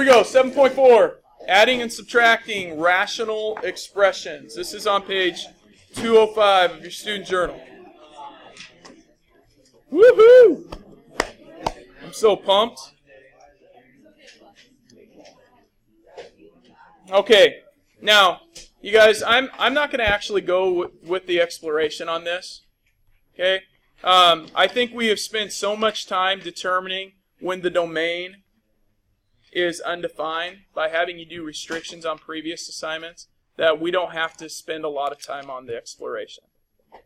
go, 7.4. Adding and subtracting rational expressions. This is on page 205 of your student journal. Woohoo! I'm so pumped. Okay, now, you guys, I'm not going to actually go with the exploration on this. Okay, I think we have spent so much time determining when the domain is undefined by having you do restrictions on previous assignments that we don't have to spend a lot of time on the exploration.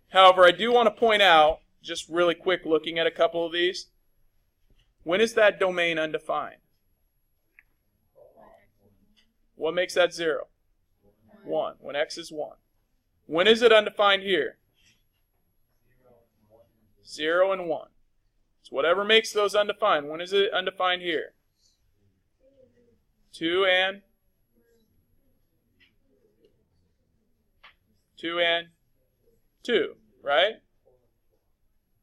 However, I do want to point out, just really quick looking at a couple of these, when is that domain undefined? What makes that 0? 1. When x is 1. When is it undefined here? 0 and 1. So whatever makes those undefined. When is it undefined here? 2 and 2, right?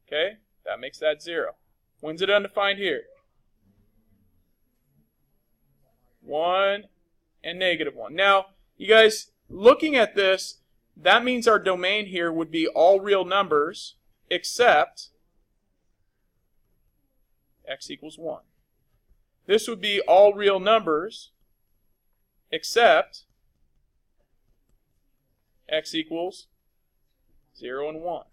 Okay, that makes that 0. When's it undefined here? 1 and -1. Now, you guys, looking at this, that means our domain here would be all real numbers except x equals 1. This would be all real numbers except x equals 0 and 1.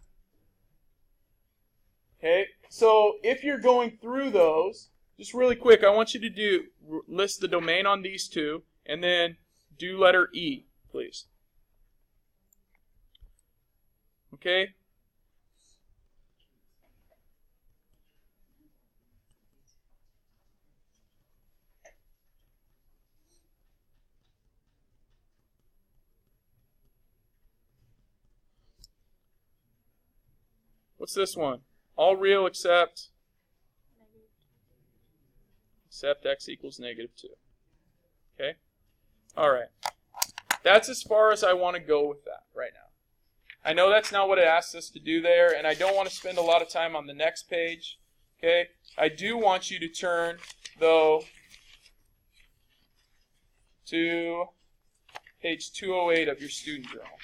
Okay, so if you're going through those, just really quick, I want you to list the domain on these two, and then do letter E, please. Okay? What's this one? All real except x equals -2. Okay? All right. That's as far as I want to go with that right now. I know that's not what it asks us to do there, and I don't want to spend a lot of time on the next page. Okay? I do want you to turn, though, to page 208 of your student journal.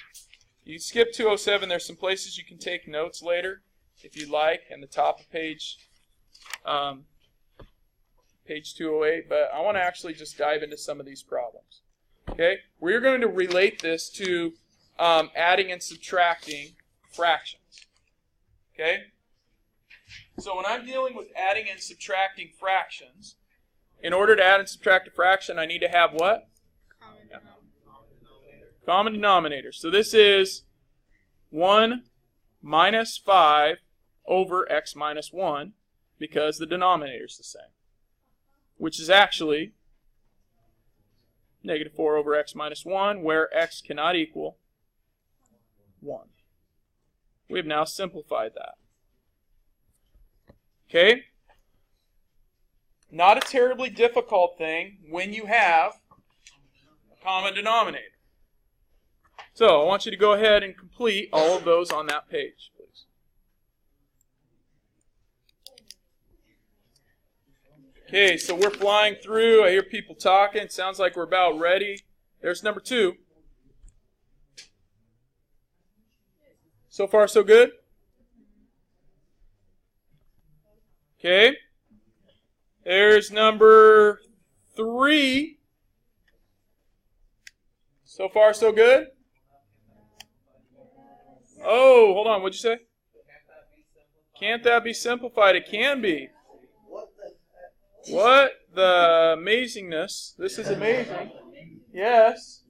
You skip 207. There's some places you can take notes later, if you'd like, and the top of page 208. But I want to actually just dive into some of these problems. Okay, we're going to relate this to adding and subtracting fractions. Okay, so when I'm dealing with adding and subtracting fractions, in order to add and subtract a fraction, I need to have what? Common denominator. So this is 1 minus 5 over x minus 1, because the denominator is the same, which is actually -4 over x minus 1, where x cannot equal 1. We have now simplified that. Okay? Not a terribly difficult thing when you have a common denominator. So I want you to go ahead and complete all of those on that page, please. Okay, so we're flying through. I hear people talking. It sounds like we're about ready. There's number 2. So far, so good? Okay. There's number 3. So far, so good? Oh, hold on. What'd you say? Can't that be simplified? It can be. What the amazingness? This is amazing. Yes.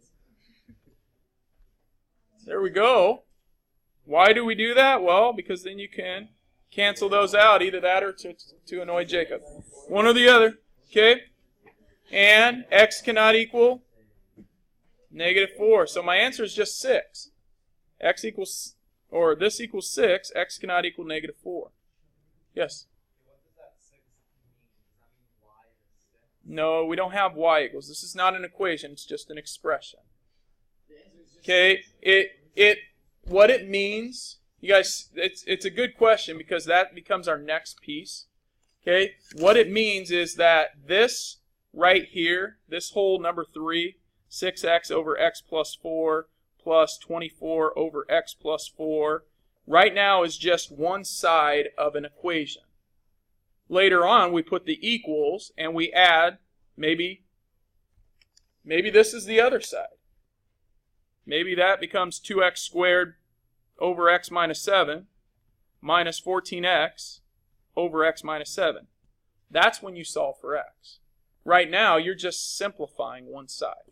There we go. Why do we do that? Well, because then you can cancel those out. Either that or to annoy Jacob. One or the other. Okay? And x cannot equal -4. So my answer is just 6. X equals, or this equals 6. X cannot equal -4. Yes? No, we don't have y equals. This is not an equation. It's just an expression. Okay? What it means, you guys, it's a good question because that becomes our next piece. Okay? What it means is that this right here, this whole number 3, 6x over x plus 4 plus 24 over x plus 4, right now is just one side of an equation. Later on, we put the equals and we add, maybe this is the other side. Maybe that becomes 2x squared over x minus 7 minus 14x over x minus 7. That's when you solve for x. Right now, you're just simplifying one side.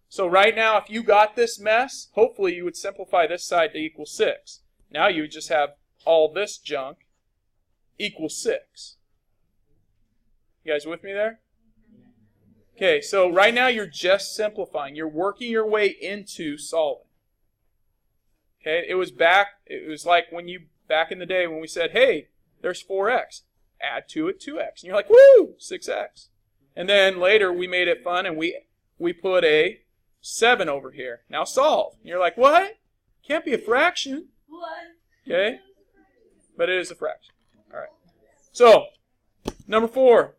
So right now, if you got this mess, hopefully you would simplify this side to equal 6. Now you would just have all this junk equal 6. You guys with me there? Okay, so right now you're just simplifying. You're working your way into solving. Okay, it was like back in the day when we said, hey, there's 4x. Add to it 2x. And you're like, woo, 6x. And then later we made it fun and we put a 7 over here. Now solve. And you're like, what? Can't be a fraction. What? Okay? But it is a fraction. All right. So, number 4.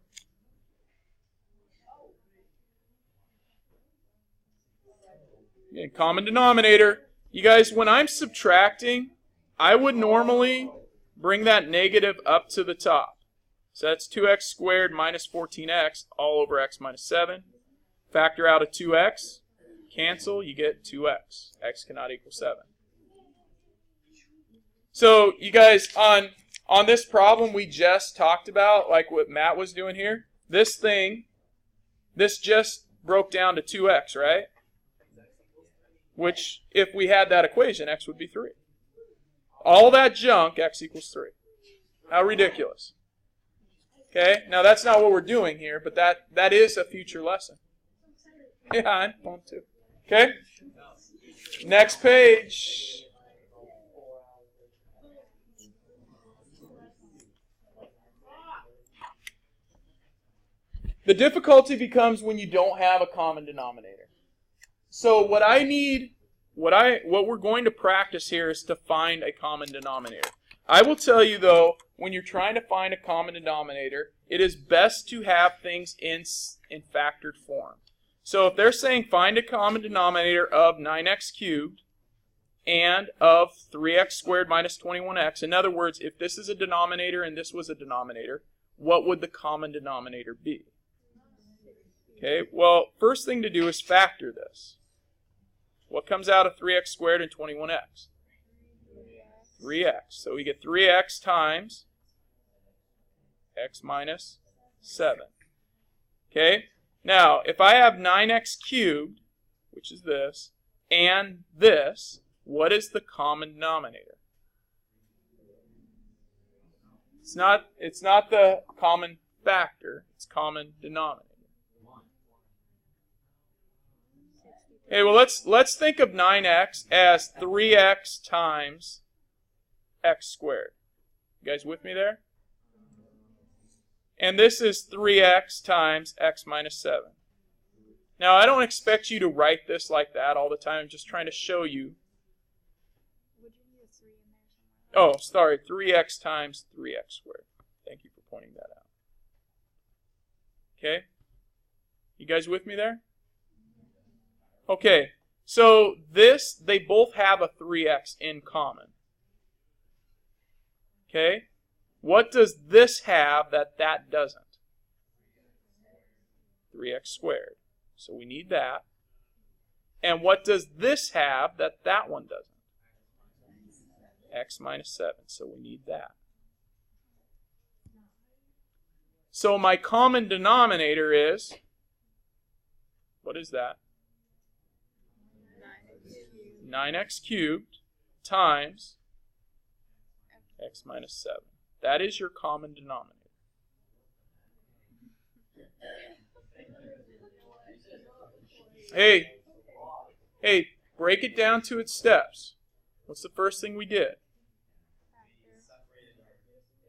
Again, common denominator. You guys, when I'm subtracting, I would normally bring that negative up to the top. So that's 2x squared minus 14x all over x minus 7. Factor out a 2x. Cancel, you get 2x. X cannot equal 7. So you guys, on this problem we just talked about, like what Matt was doing here, this just broke down to 2x, right? Which, if we had that equation, x would be 3. All that junk, x equals 3. How ridiculous. Okay, now that's not what we're doing here, but that is a future lesson. Yeah, I'm pumped too. Okay, next page. The difficulty becomes when you don't have a common denominator. So what we're going to practice here is to find a common denominator. I will tell you though, when you're trying to find a common denominator, it is best to have things in factored form. So if they're saying find a common denominator of 9x cubed and of 3x squared minus 21x, in other words, if this is a denominator and this was a denominator, what would the common denominator be? Okay, well, first thing to do is factor this. What comes out of 3x squared and 21x? 3x. So we get 3x times x minus 7. Okay? Now, if I have 9x cubed, which is this, and this, what is the common denominator? It's not the common factor, it's common denominator. Okay, well let's think of 9x as 3x times x squared. You guys with me there? And this is 3x times x minus 7. Now, I don't expect you to write this like that all the time. I'm just trying to show you. Oh, sorry, 3x times 3x squared. Thank you for pointing that out. Okay? You guys with me there? Okay, so they both have a 3x in common. Okay? What does this have that doesn't? 3x squared. So we need that. And what does this have that one doesn't? X minus 7. So we need that. So my common denominator is, what is that? 9x cubed times x minus 7. That is your common denominator. Hey, break it down to its steps. What's the first thing we did?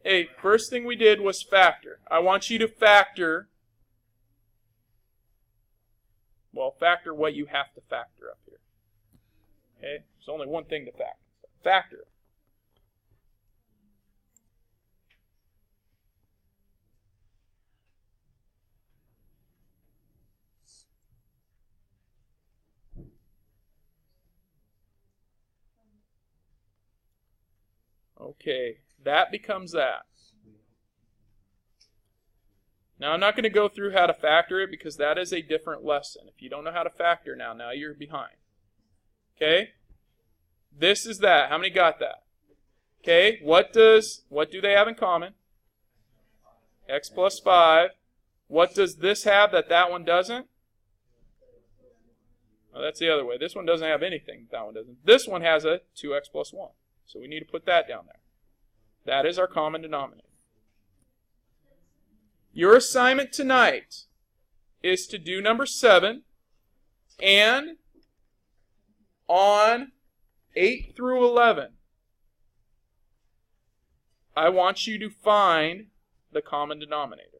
Hey, first thing we did was factor. I want you to factor, well, factor what you have to factor up here. Okay, there's only one thing to factor. Factor. Okay, that becomes that. Now, I'm not going to go through how to factor it because that is a different lesson. If you don't know how to factor now you're behind. Okay? This is that. How many got that? Okay, what do they have in common? X plus 5. What does this have that one doesn't? Oh, that's the other way. This one doesn't have anything. That one doesn't. This one has a 2x plus 1. So we need to put that down there. That is our common denominator. Your assignment tonight is to do number 7, and on 8 through 11, I want you to find the common denominator.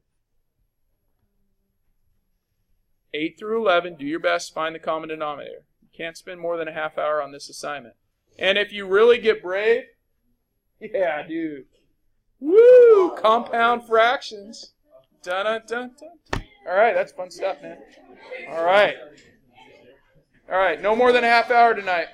8 through 11, do your best to find the common denominator. You can't spend more than a half hour on this assignment. And if you really get brave, yeah, dude. Woo! Compound fractions. Dun, dun, dun, dun. All right, that's fun stuff, man. All right. All right, no more than a half hour tonight.